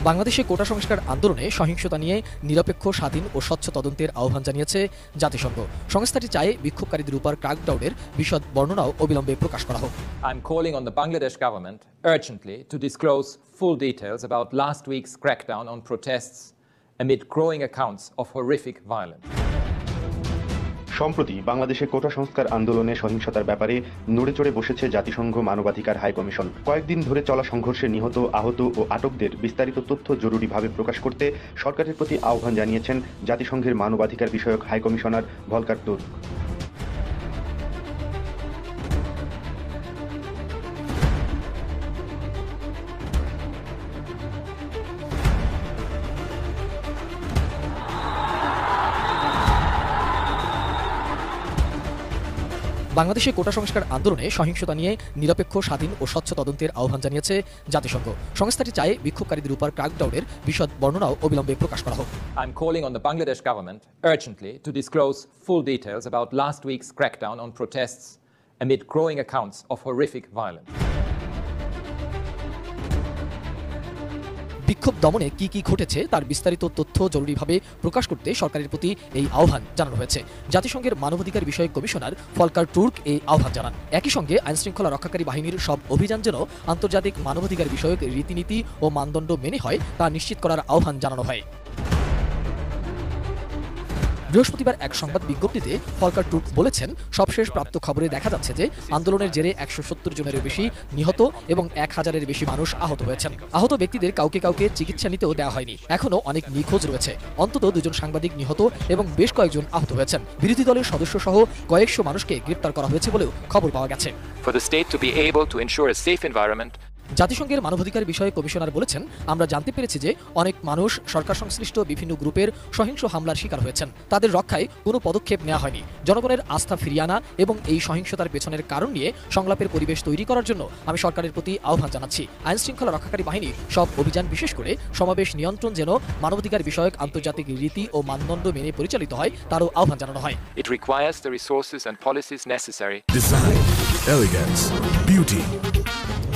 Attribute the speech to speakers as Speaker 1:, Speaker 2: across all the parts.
Speaker 1: বাংলাদেশে কোটা সংস্কার আন্দোলনে সহিংসতা নিয়ে নিরপেক্ষ, স্বাধীন ও স্বচ্ছ তদন্তের আহ্বান জানিয়েছে জাতিসংঘ। সংস্থাটি চায় বিক্ষোভকারীদের উপর ক্র্যাকডাউনের বিশদ বর্ণনাও অবিলম্বে প্রকাশ করা হোক।
Speaker 2: I'm calling on the Bangladesh government urgently to disclose full details about last week's crackdown on protests amid growing accounts of horrific violence.
Speaker 3: সম্প্রতি বাংলাদেশে কোটা সংস্কার আন্দোলনে সহিংসতার ব্যাপারে নড়েচড়ে বসেছে জাতিসংঘ মানবাধিকার হাই কমিশন। কয়েকদিন ধরে চলা সংঘর্ষে নিহত, আহত ও আটকদের বিস্তারিত তথ্য জরুরিভাবে প্রকাশ করতে সরকারের প্রতি আহ্বান জানিয়েছেন জাতিসংঘের মানবাধিকার বিষয়ক হাই কমিশনার ভলকার তুর্ক।
Speaker 1: বাংলাদেশে কোটা সংস্কার আন্দোলনে সহিংসতা নিয়ে নিরপেক্ষ, স্বাধীন ও স্বচ্ছ তদন্তের আহ্বান জানিয়েছে জাতিসংঘ। সংস্থাটি চায় বিক্ষোভকারীদের উপর ক্র্যাকডাউনের বিশদ বর্ণনাও অবিলম্বে প্রকাশ করা হোক।
Speaker 2: I'm calling on the Bangladesh government urgently to disclose full details about last week's crackdown on protests amid growing accounts of horrific violence.
Speaker 1: বিক্ষোভ দমনে কি কি ঘটেছে তার বিস্তারিত তথ্য জরুরিভাবে প্রকাশ করতে সরকারের প্রতি এই আহ্বান জানানো হয়েছে। জাতিসংঘের মানবাধিকার বিষয়ক কমিশনার ভলকার তুর্ক এই আহ্বান জানান। একই সঙ্গে আইনশৃঙ্খলা রক্ষাকারী বাহিনীর সব অভিযান যেন আন্তর্জাতিক মানবাধিকার বিষয়ক রীতিনীতি ও মানদণ্ড মেনে হয় তা নিশ্চিত করার আহ্বান জানানো হয়। বৃহস্পতিবার এক সংবাদ বিজ্ঞপ্তিতে ভলকার তুর্ক বলেছেন, সবশেষ প্রাপ্ত খবরে দেখা যাচ্ছে যে আন্দোলনের জেরে ১৭০ জনেরও বেশি নিহত এবং ১,০০০-এর বেশি মানুষ আহত হয়েছেন। আহত ব্যক্তিদের কাউকে কাউকে চিকিৎসা নিতেও দেওয়া হয়নি। এখনও অনেক নিখোঁজ রয়েছে। অন্তত ২ জন সাংবাদিক নিহত এবং বেশ কয়েকজন আহত হয়েছেন। বিরোধী দলের সদস্য সহ কয়েকশো মানুষকে গ্রেপ্তার করা হয়েছে বলেও খবর পাওয়া গেছে। জাতিসংঘের মানবাধিকার বিষয়ে কমিশনার বলেছেন, আমরা জানতে পেরেছি যে অনেক মানুষ সরকার সংশ্লিষ্ট বিভিন্ন গ্রুপের সহিংস হামলার শিকার হয়েছেন। তাদের রক্ষায় কোনো পদক্ষেপ নেওয়া হয়নি। জনগণের আস্থা ফিরিয়ে আনা এবং এই সহিংসতার পেছনের কারণ নিয়ে সংলাপের পরিবেশ তৈরি করার জন্য আমি সরকারের প্রতি আহ্বান জানাচ্ছি। আইনশৃঙ্খলা রক্ষাকারী বাহিনী সব অভিযান, বিশেষ করে সমাবেশ নিয়ন্ত্রণ যেন মানবাধিকার বিষয়ক আন্তর্জাতিক রীতি ও মানদণ্ড মেনে পরিচালিত হয় তারও আহ্বান জানানো হয়।
Speaker 4: It requires the resources and policies necessary.
Speaker 5: Design, elegance, beauty.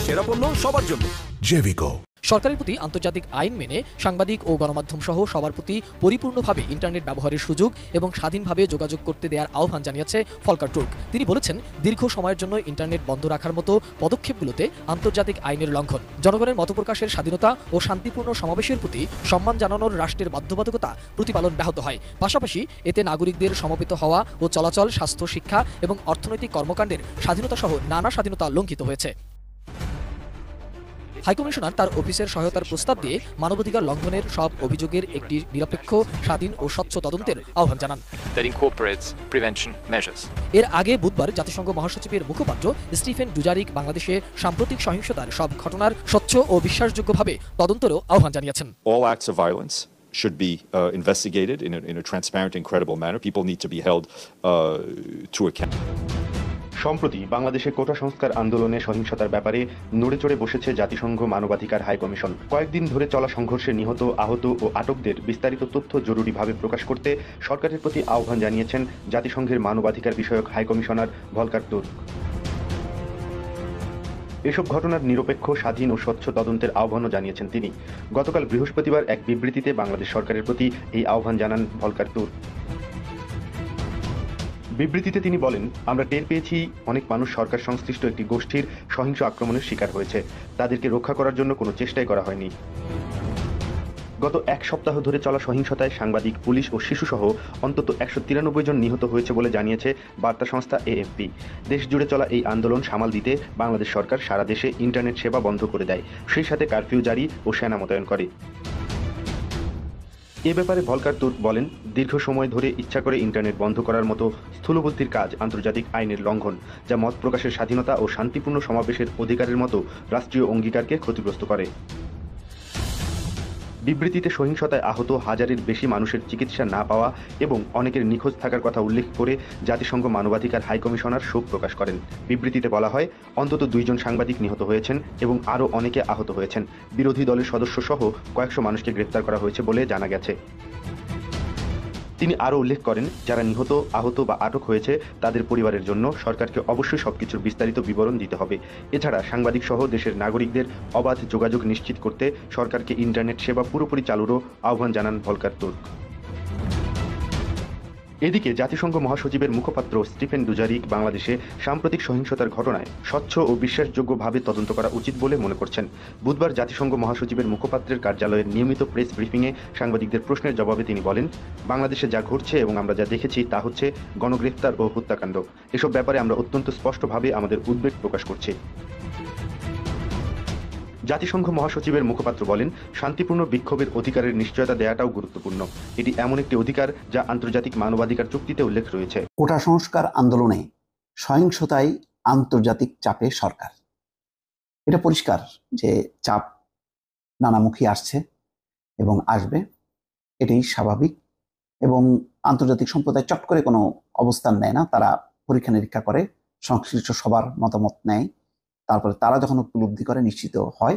Speaker 6: সেরা পণ্য সবার জন্য
Speaker 5: Jevico.
Speaker 1: সরকারের প্রতি আন্তর্জাতিক আইন মেনে সাংবাদিক ও গণমাধ্যম সহ সবার প্রতি পরিপূর্ণভাবে ইন্টারনেট ব্যবহারের সুযোগ এবং স্বাধীনভাবে যোগাযোগ করতে দেওয়ার আহ্বান জানিয়েছে ভলকার তুর্ক। তিনি বলেছেন, দীর্ঘ সময়ের জন্য ইন্টারনেট বন্ধ রাখার মতো পদক্ষেপগুলোতে আন্তর্জাতিক আইনের লঙ্ঘন, জনগণের মতপ্রকাশের স্বাধীনতা ও শান্তিপূর্ণ সমাবেশের প্রতি সম্মান জানানোর রাষ্ট্রের বাধ্যবাধকতা প্রতিপালন ব্যাহত হয়। পাশাপাশি এতে নাগরিকদের সমবেত হওয়া ও চলাচল, স্বাস্থ্য, শিক্ষা এবং অর্থনৈতিক কর্মকাণ্ডের স্বাধীনতা সহ নানা স্বাধীনতা লঙ্ঘিত হয়েছে। হাইকমিশনার তার অফিসের সহায়তার প্রস্তাব দিয়ে মানবাধিকার লঙ্ঘনের সব অভিযোগের একটি নিরপেক্ষ, স্বাধীন ও স্বচ্ছ তদন্তের আহ্বান জানান। এর আগে বুধবার জাতিসংঘ মহাসচিবের মুখপাত্র স্টিফেন ডুজারিক বাংলাদেশে সাম্প্রতিক সহিংসতার সব ঘটনার স্বচ্ছ ও বিশ্বাসযোগ্যভাবে তদন্তেরও আহ্বান জানিয়েছেন।
Speaker 7: All acts of violence should be investigated in a transparent and credible manner. People need to be held to account.
Speaker 3: সম্প্রতি বাংলাদেশে কোটা সংস্কার আন্দোলনে সহিংসতার ব্যাপারে নড়েচড়ে বসেছে জাতিসংঘ মানবাধিকার হাই কমিশন। কয়েকদিন ধরে চলা সংঘর্ষে নিহত, আহত ও আটকদের বিস্তারিত তথ্য জরুরিভাবে প্রকাশ করতে সরকারের প্রতি আহ্বান জানিয়েছেন জাতিসংঘের মানবাধিকার বিষয়ক হাই কমিশনার ভলকার তুর্ক। এসব ঘটনার নিরপেক্ষ, স্বাধীন ও স্বচ্ছ তদন্তের আহ্বানও জানিয়েছেন তিনি। গতকাল বৃহস্পতিবার এক বিবৃতিতে বাংলাদেশ সরকারের প্রতি এই আহ্বান জানান ভলকার তুর্ক। বিবৃতিতে তিনি বলেন, আমরা টের পেয়েছি অনেক মানুষ সরকার সংশ্লিষ্ট একটি গোষ্ঠীর সহিংস আক্রমণের শিকার হয়েছে। তাদেরকে রক্ষা করার জন্য কোনো চেষ্টাই করা হয়নি। গত এক সপ্তাহ ধরে চলা সহিংসতায় সাংবাদিক, পুলিশ ও শিশুসহ অন্তত ১৯৩ জন নিহত হয়েছে বলে জানিয়েছে বার্তা সংস্থা AFP। দেশ জুড়ে চলা এই আন্দোলন সামাল দিতে বাংলাদেশ সরকার সারা দেশে ইন্টারনেট সেবা বন্ধ করে দেয়, সেই সাথে কারফিউ জারি ও সেনা মোতায়েন করে। এ ব্যাপারে ভলকার তুর্ক বলেন, দীর্ঘ সময় ধরে ইচ্ছা করে ইন্টারনেট বন্ধ করার মতো স্থূলবুদ্ধির কাজ আন্তর্জাতিক আইনের লঙ্ঘন, যা মত প্রকাশের স্বাধীনতা ও শান্তিপূর্ণ সমাবেশের অধিকারের মতো রাষ্ট্রীয় অঙ্গীকারকে ক্ষতিগ্রস্ত করে। বিবৃতিতে সহিংসতায় আহত হাজারের বেশি মানুষের চিকিৎসা না পাওয়া এবং অনেকের নিখোঁজ থাকার কথা উল্লেখ করে জাতিসংঘ মানবাধিকার হাই কমিশনার শোক প্রকাশ করেন। বিবৃতিতে বলা হয়, অন্তত 2 জন সাংবাদিক নিহত হয়েছেন এবং আরও অনেকে আহত হয়েছেন। বিরোধী দলের সদস্য সহ কয়েকশো মানুষকে গ্রেপ্তার করা হয়েছে বলে জানা গেছে। তিনি আরও উল্লেখ করেন, যারা নিহত, আহত বা আটক হয়েছে তাদের পরিবারের জন্য সরকারকে অবশ্যই সবকিছুর বিস্তারিত বিবরণ দিতে হবে। এছাড়া সাংবাদিক সহ দেশের নাগরিকদের অবাধ যোগাযোগ নিশ্চিত করতে সরকারকে ইন্টারনেট সেবা পুরোপুরি চালুরও আহ্বান জানান ভলকার তুর্ক। এদিকে জাতিসংঘ মহাসচিবের মুখপাত্র স্টিফেন ডুজারিক বাংলাদেশে সাম্প্রতিক সহিংসতার ঘটনায় স্বচ্ছ ও বিশ্বাসযোগ্যভাবে তদন্ত করা উচিত বলে মনে করছেন। বুধবার জাতিসংঘ মহাসচিবের মুখপাত্রের কার্যালয়ের নিয়মিত প্রেস ব্রিফিংয়ে সাংবাদিকদের প্রশ্নের জবাবে তিনি বলেন, বাংলাদেশে যা ঘটছে এবং আমরা যা দেখেছি তা হচ্ছে গণগ্রেফতার ও হত্যাকাণ্ড। এসব ব্যাপারে আমরা অত্যন্ত স্পষ্টভাবে আমাদের উদ্বেগ প্রকাশ করছি। জাতিসংঘ মহাসচিবের মুখপাত্র বলেন, শান্তিপূর্ণ বিক্ষোভের অধিকারের নিশ্চয়তা দেওয়াটাও গুরুত্বপূর্ণ। এটি এমন একটি অধিকার যা আন্তর্জাতিক মানবাধিকার চুক্তিতে উল্লেখ রয়েছে।
Speaker 8: কোটা সংস্কার আন্দোলনে সহিংসতায় আন্তর্জাতিক চাপে সরকার, এটা পরিষ্কার যে চাপ নানামুখী আসছে এবং আসবে, এটাই স্বাভাবিক। এবং আন্তর্জাতিক সম্প্রদায় চট করে কোনো অবস্থান নেয় না, তারা পরীক্ষা নিরীক্ষা করে, সংশ্লিষ্ট সবার মতামত নেয়, তারপরে তারা যখন উপলব্ধি করে, নিশ্চিত হয়,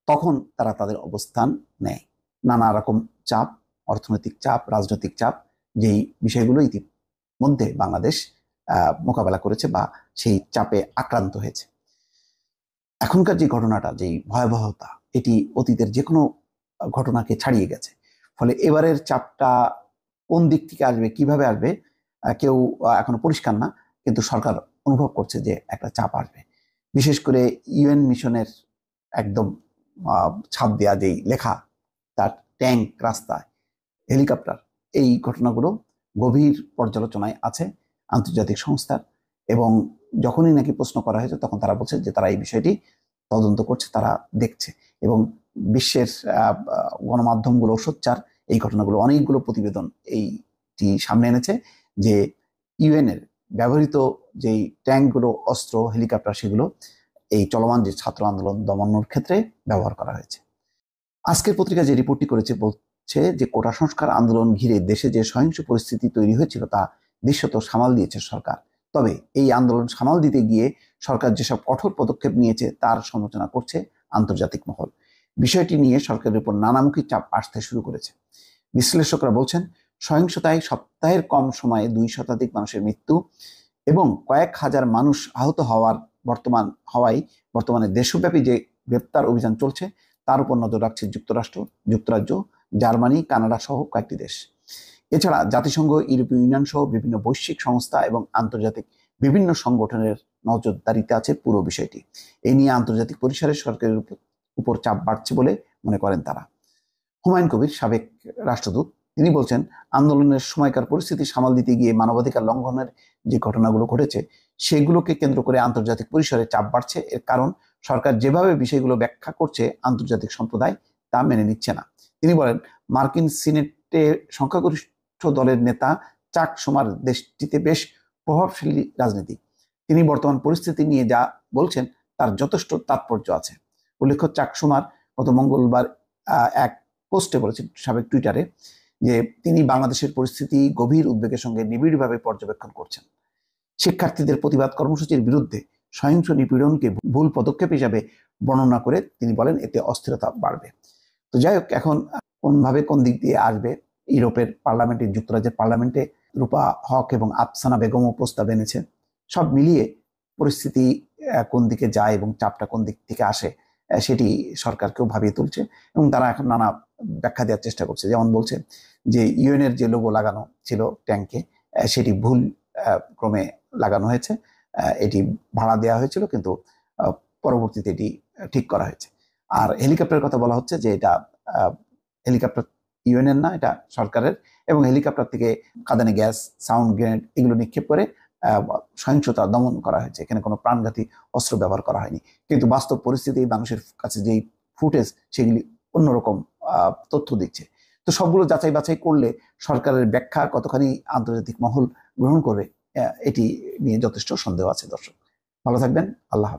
Speaker 8: তখন তারা তাদের অবস্থান নেয়। নানা রকম চাপ, অর্থনৈতিক চাপ, রাজনৈতিক চাপ, যেই বিষয়গুলো ইতিমধ্যে বাংলাদেশ মোকাবেলা করেছে বা সেই চাপে আক্রান্ত হয়েছে। এখনকার যে ঘটনাটা, যেই ভয়াবহতা, এটি অতীতের যে কোনো ঘটনাকে ছাড়িয়ে গেছে। ফলে এবারের চাপটা কোন দিক থেকে আসবে, কিভাবে আসবে, কেউ এখনো পরিষ্কার না, কিন্তু সরকার অনুভব করছে যে একটা চাপ আসবে। বিশেষ করে ইউএন মিশনের একদম ছাপ দেওয়া যেই লেখা, তার ট্যাঙ্ক, রাস্তায় হেলিকপ্টার, এই ঘটনাগুলো গভীর পর্যালোচনায় আছে আন্তর্জাতিক সংস্থার। এবং যখনই নাকি প্রশ্ন করা হয়েছে, তখন তারা বলছে যে তারা এই বিষয়টি তদন্ত করছে, তারা দেখছে। এবং বিশ্বের গণমাধ্যমগুলো সোচ্চার এই ঘটনাগুলো, অনেকগুলো প্রতিবেদন এইটি সামনে এনেছে যে ইউএনের ব্যবহৃত যেই ট্যাঙ্কগুলো, অস্ত্র, হেলিকপ্টার, সেগুলো এই চলমান যে ছাত্র আন্দোলন দমনের ক্ষেত্রে ব্যবহার করা হয়েছে। আজকের পত্রিকা যে রিপোর্টটি করেছে বলছে যে কোটা সংস্কার আন্দোলন ঘিরে দেশে যে সহিংস পরিস্থিতি তৈরি হয়েছিল তা দৃশ্যত সামাল দিয়েছে সরকার। তবে এই আন্দোলন সামাল দিতে গিয়ে সরকার যেসব কঠোর পদক্ষেপ নিয়েছে তার সমালোচনা করছে আন্তর্জাতিক মহল। বিষয়টি নিয়ে সরকারের উপর নানামুখী চাপ আসতে শুরু করেছে। বিশ্লেষকরা বলছেন, সহিংসতায় সপ্তাহের কম সময়ে 2 শতাধিক মানুষের মৃত্যু এবং কয়েক হাজার মানুষ আহত বর্তমানে দেশব্যাপী যে গ্রেপ্তার অভিযান চলছে তার উপর নজর রাখছে যুক্তরাজ্য, জার্মানি, কানাডা সহ কয়েকটি দেশ। এছাড়া জাতিসংঘ, ইউরোপীয় ইউনিয়ন সহ বিভিন্ন বৈশ্বিক সংস্থা এবং আন্তর্জাতিক বিভিন্ন সংগঠনের নজরদারিতে আছে পুরো বিষয়টি। এই নিয়ে আন্তর্জাতিক পরিসরে সরকারের উপর চাপ বাড়ছে বলে মনে করেন তারা। হুমায়ুন কবির, সাবেক রাষ্ট্রদূত, তিনি বলছেন, আন্দোলনের সময়কার পরিস্থিতি সামাল দিতে গিয়ে মানবাধিকার লঙ্ঘনের যে ঘটনাগুলো ঘটেছে সেগুলোকে কেন্দ্র করে আন্তর্জাতিক পরিসরে চাপ বাড়ছে। এর কারণ সরকার যেভাবে বিষয়গুলো ব্যাখ্যা করছে আন্তর্জাতিক সম্প্রদায় তা মেনে নিচ্ছে না। তিনি বলেন, মার্কিন সিনেটে সংখ্যাগরিষ্ঠ দলের নেতা চাক শুমার দেশটিতে বেশ প্রভাবশালী রাজনীতি। তিনি বর্তমান পরিস্থিতি নিয়ে যা বলছেন তার যথেষ্ট তাৎপর্য আছে। উল্লেখ্য, চাক শুমার গত মঙ্গলবার এক পোস্টে বলেছেন, সাবেক টুইটারে, যে তিনি বাংলাদেশের পরিস্থিতি গভীর উদ্বেগের সঙ্গে নিবিড়ভাবে পর্যবেক্ষণ করছেন। শিক্ষার্থীদের প্রতিবাদ কর্মসূচির বিরুদ্ধে সহিংস নিপীড়নকে ভুল পদক্ষেপ হিসাবে বর্ণনা করে তিনি বলেন, এতে অস্থিরতা বাড়বে। তো যাই হোক, এখন কোন দিক দিয়ে আসবে, ইউরোপের পার্লামেন্টে, যুক্তরাজ্যের পার্লামেন্টে রূপা হক এবং আফসানা বেগমও প্রস্তাব এনেছে। সব মিলিয়ে পরিস্থিতি কোন দিকে যায় এবং চাপটা কোন দিক থেকে আসে সেটি সরকারকেও ভাবিয়ে তুলছে এবং তারা এখন নানা ব্যাখ্যা দেওয়ার চেষ্টা করছে। যেমন বলছে যে ইউএনের যে লোগো লাগানো ছিল ট্যাঙ্কে, সেটি ভুল ক্রমে লাগানো হয়েছে, এটি ভাড়া দেওয়া হয়েছিল, কিন্তু পরবর্তীতে এটি ঠিক করা হয়েছে। আর হেলিকপ্টারের কথা বলা হচ্ছে যে এটা হেলিকপ্টার ইউএনের না, এটা সরকারের, এবং হেলিকপ্টার থেকে কাঁদানে গ্যাস, সাউন্ড গ্রেনেড এগুলো নিক্ষেপ করে সহিংসতা দমন করা হয়েছে। এখানে কোনো প্রাণঘাতী অস্ত্র ব্যবহার করা হয়নি। কিন্তু বাস্তব পরিস্থিতি মানুষের কাছে যেই ফুটেজ, সেগুলি অন্যরকম তথ্য দিচ্ছে। তো সবগুলো যাচাই বাছাই করলে সরকারের ব্যাখ্যা কতখানি আন্তর্জাতিক মহল গ্রহণ করবে, এটি নিয়ে যথেষ্ট সন্দেহ আছে। দর্শক, ভালো থাকবেন। আল্লাহ হাফেজ।